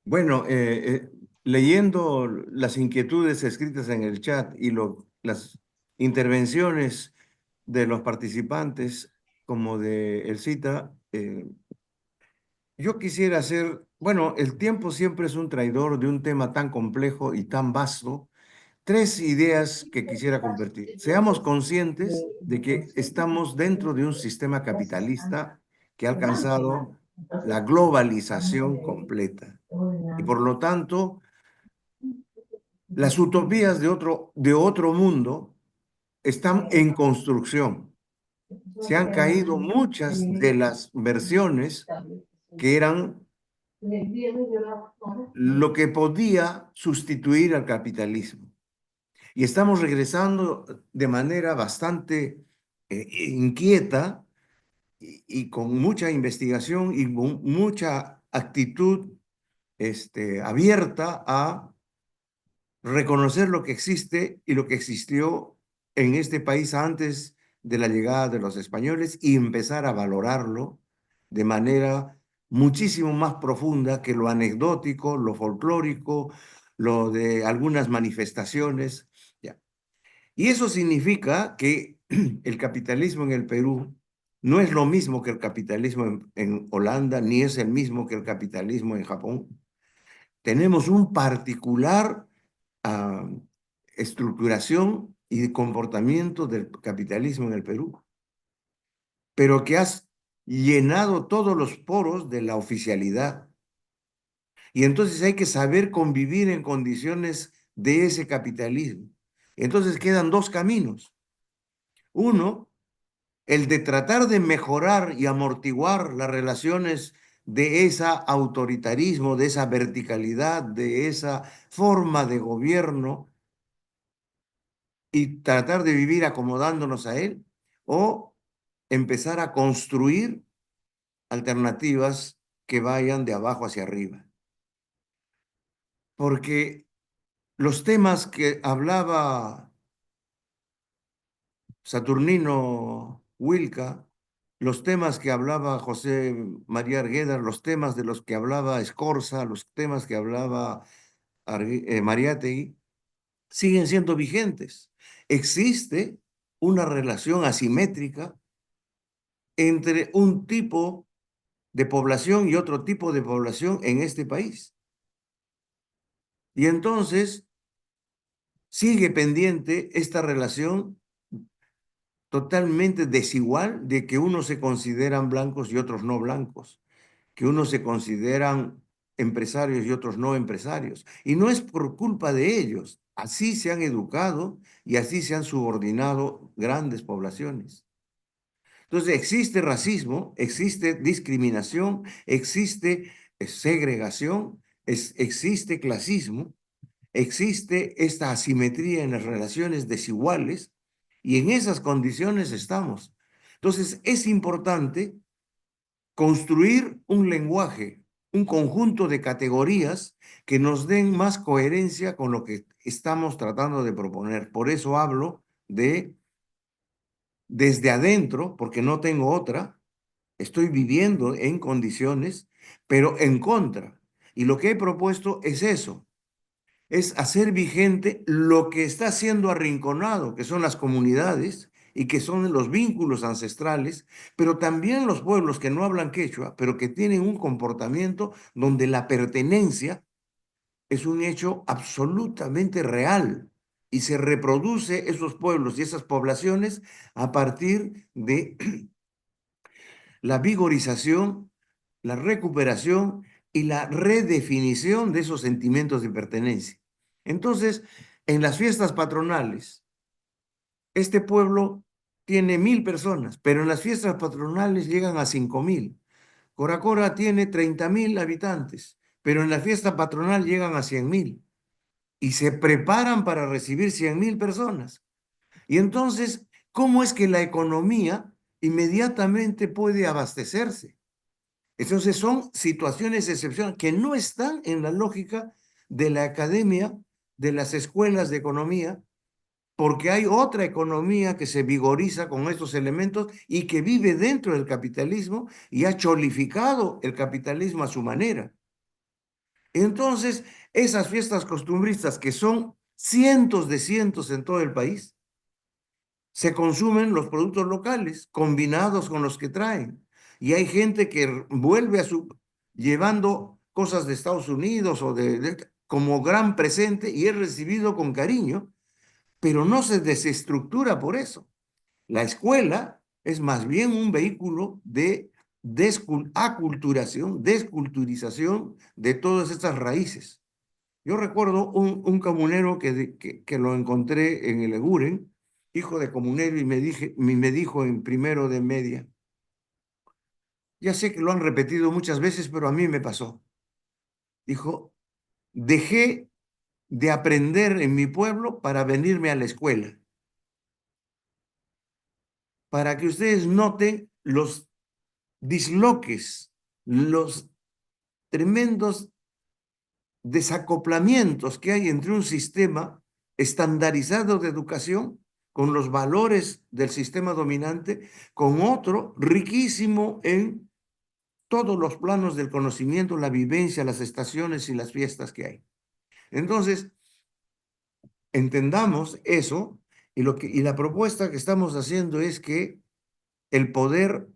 Bueno, leyendo las inquietudes escritas en el chat y las intervenciones de los participantes, como de el cita, yo quisiera hacer, bueno, el tiempo siempre es un traidor de un tema tan complejo y tan vasto. Tres ideas que quisiera compartir. Seamos conscientes de que estamos dentro de un sistema capitalista que ha alcanzado la globalización completa. Y por lo tanto, las utopías de otro mundo están en construcción. Se han caído muchas de las versiones que eran lo que podía sustituir al capitalismo. Y estamos regresando de manera bastante inquieta y con mucha investigación y con mucha actitud abierta a reconocer lo que existe y lo que existió en este país antes de la llegada de los españoles y empezar a valorarlo de manera muchísimo más profunda que lo anecdótico, lo folclórico, lo de algunas manifestaciones. Ya. Y eso significa que el capitalismo en el Perú no es lo mismo que el capitalismo en Holanda, ni es el mismo que el capitalismo en Japón. Tenemos un particular ah, estructuración y comportamiento del capitalismo en el Perú, pero que has llenado todos los poros de la oficialidad. Y entonces hay que saber convivir en condiciones de ese capitalismo. Entonces quedan dos caminos. Uno, el de tratar de mejorar y amortiguar las relaciones de ese autoritarismo, de esa verticalidad, de esa forma de gobierno y tratar de vivir acomodándonos a él, o empezar a construir alternativas que vayan de abajo hacia arriba. Porque los temas que hablaba Saturnino Wilca, los temas que hablaba José María Argueda, los temas de los que hablaba Escorza, los temas que hablaba Mariátegui, siguen siendo vigentes. Existe una relación asimétrica entre un tipo de población y otro tipo de población en este país. Y entonces sigue pendiente esta relación totalmente desigual de que unos se consideran blancos y otros no blancos, que unos se consideran empresarios y otros no empresarios. Y no es por culpa de ellos, así se han educado y así se han subordinado grandes poblaciones. Entonces existe racismo, existe discriminación, existe segregación, existe clasismo, existe esta asimetría en las relaciones desiguales y en esas condiciones estamos. Entonces es importante construir un lenguaje, un conjunto de categorías que nos den más coherencia con lo que estamos tratando de proponer. Por eso hablo de desde adentro, porque no tengo otra, estoy viviendo en condiciones, pero en contra. Y lo que he propuesto es eso, es hacer vigente lo que está siendo arrinconado, que son las comunidades y que son los vínculos ancestrales, pero también los pueblos que no hablan quechua, pero que tienen un comportamiento donde la pertenencia es un hecho absolutamente real y se reproduce esos pueblos y esas poblaciones a partir de la vigorización, la recuperación y la redefinición de esos sentimientos de pertenencia. Entonces, en las fiestas patronales, este pueblo tiene 1.000 personas, pero en las fiestas patronales llegan a 5.000. Coracora tiene 30.000 habitantes, pero en la fiesta patronal llegan a 100.000 y se preparan para recibir 100.000 personas. Y entonces, ¿cómo es que la economía inmediatamente puede abastecerse? Entonces son situaciones excepcionales que no están en la lógica de la academia, de las escuelas de economía, porque hay otra economía que se vigoriza con estos elementos y que vive dentro del capitalismo y ha cholificado el capitalismo a su manera. Entonces, esas fiestas costumbristas, que son cientos en todo el país, se consumen los productos locales combinados con los que traen. Y hay gente que vuelve llevando cosas de Estados Unidos o como gran presente y es recibido con cariño, pero no se desestructura por eso. La escuela es más bien un vehículo de aculturación, desculturización de todas estas raíces. Yo recuerdo un comunero que lo encontré en el Eguren, hijo de comunero, y me dijo en primero de media, ya sé que lo han repetido muchas veces, pero a mí me pasó. Dijo, dejé de aprender en mi pueblo para venirme a la escuela, para que ustedes noten los disloques, los tremendos desacoplamientos que hay entre un sistema estandarizado de educación con los valores del sistema dominante, con otro riquísimo en todos los planos del conocimiento, la vivencia, las estaciones y las fiestas que hay. Entonces, entendamos eso y la propuesta que estamos haciendo es que el poder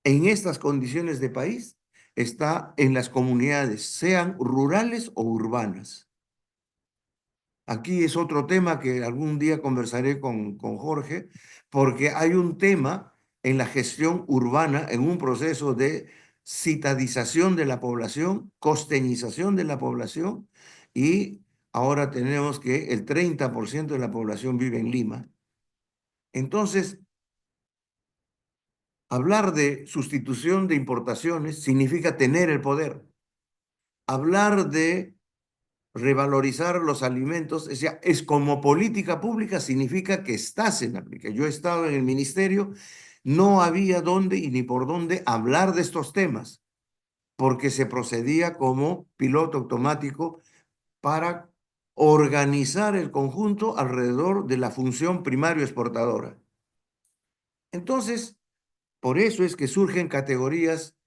en estas condiciones de país está en las comunidades, sean rurales o urbanas. Aquí es otro tema que algún día conversaré con Jorge, porque hay un tema en la gestión urbana, en un proceso de citadización de la población, costeñización de la población, y ahora tenemos que el 30% de la población vive en Lima. Entonces, hablar de sustitución de importaciones significa tener el poder. Hablar de revalorizar los alimentos, es como política pública, significa que estás en la política. Yo he estado en el ministerio, no había dónde y ni por dónde hablar de estos temas, porque se procedía como piloto automático para organizar el conjunto alrededor de la función primario exportadora. Entonces, por eso es que surgen categorías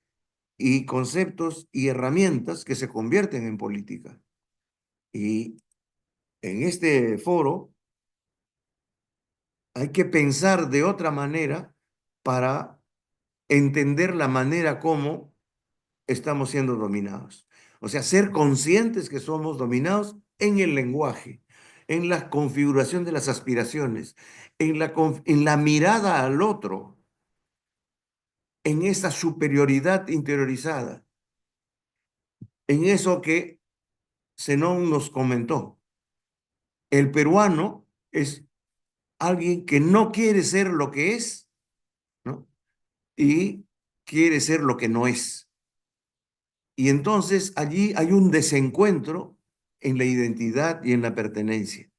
y conceptos y herramientas que se convierten en política. Y en este foro hay que pensar de otra manera para entender la manera como estamos siendo dominados. O sea, ser conscientes que somos dominados en el lenguaje, en la configuración de las aspiraciones, en la mirada al otro, en esa superioridad interiorizada, en eso que Zenón nos comentó. El peruano es alguien que no quiere ser lo que es, ¿no? Y quiere ser lo que no es. Y entonces allí hay un desencuentro en la identidad y en la pertenencia.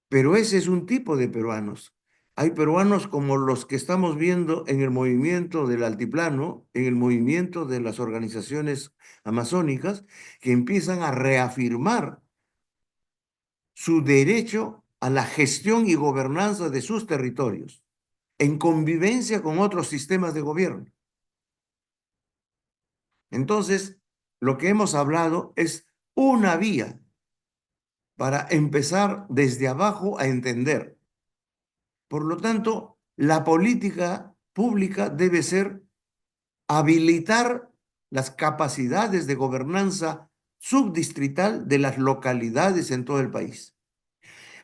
Pero ese es un tipo de peruanos. Hay peruanos como los que estamos viendo en el movimiento del altiplano, en el movimiento de las organizaciones amazónicas, que empiezan a reafirmar su derecho a la gestión y gobernanza de sus territorios, en convivencia con otros sistemas de gobierno. Entonces, lo que hemos hablado es una vía para empezar desde abajo a entender. Por lo tanto, la política pública debe ser habilitar las capacidades de gobernanza subdistrital de las localidades en todo el país.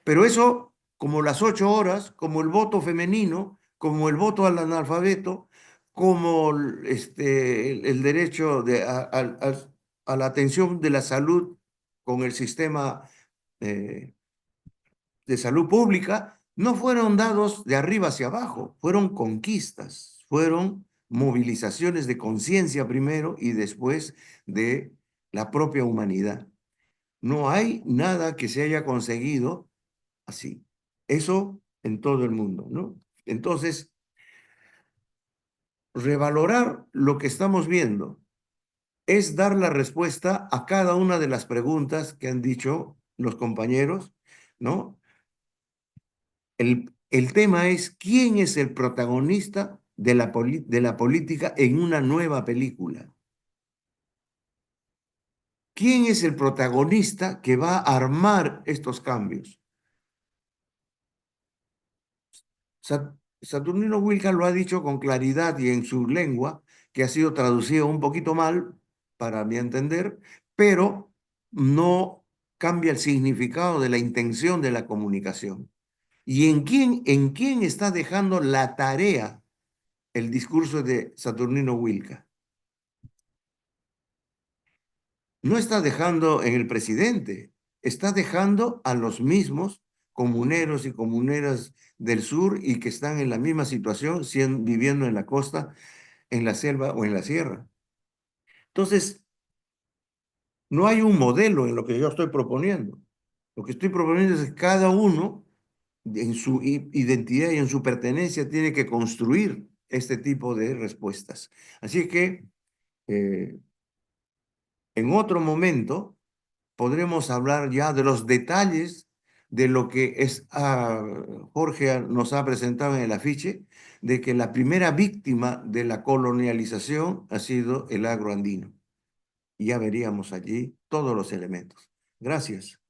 Pero eso, como las 8 horas, como el voto femenino, como el voto al analfabeto, como el derecho a la atención de la salud con el sistema eh, de salud pública, no fueron dados de arriba hacia abajo, fueron conquistas, fueron movilizaciones de conciencia primero y después de la propia humanidad. No hay nada que se haya conseguido así. Eso en todo el mundo, ¿no? Entonces, revalorar lo que estamos viendo es dar la respuesta a cada una de las preguntas que han dicho los compañeros, ¿no? El tema es quién es el protagonista de la política en una nueva película. ¿Quién es el protagonista que va a armar estos cambios? Saturnino Wilca lo ha dicho con claridad y en su lengua, que ha sido traducido un poquito mal, para mi entender, pero no cambia el significado de la intención de la comunicación. ¿Y en quién está dejando la tarea el discurso de Saturnino Wilca? No está dejando en el presidente, está dejando a los mismos comuneros y comuneras del sur y que están en la misma situación, viviendo en la costa, en la selva o en la sierra. Entonces, no hay un modelo en lo que yo estoy proponiendo. Lo que estoy proponiendo es que cada uno en su identidad y en su pertenencia tiene que construir este tipo de respuestas. Así que eh, en otro momento podremos hablar ya de los detalles de lo que Jorge nos ha presentado en el afiche, de que la primera víctima de la colonialización ha sido el agroandino. Y ya veríamos allí todos los elementos. Gracias.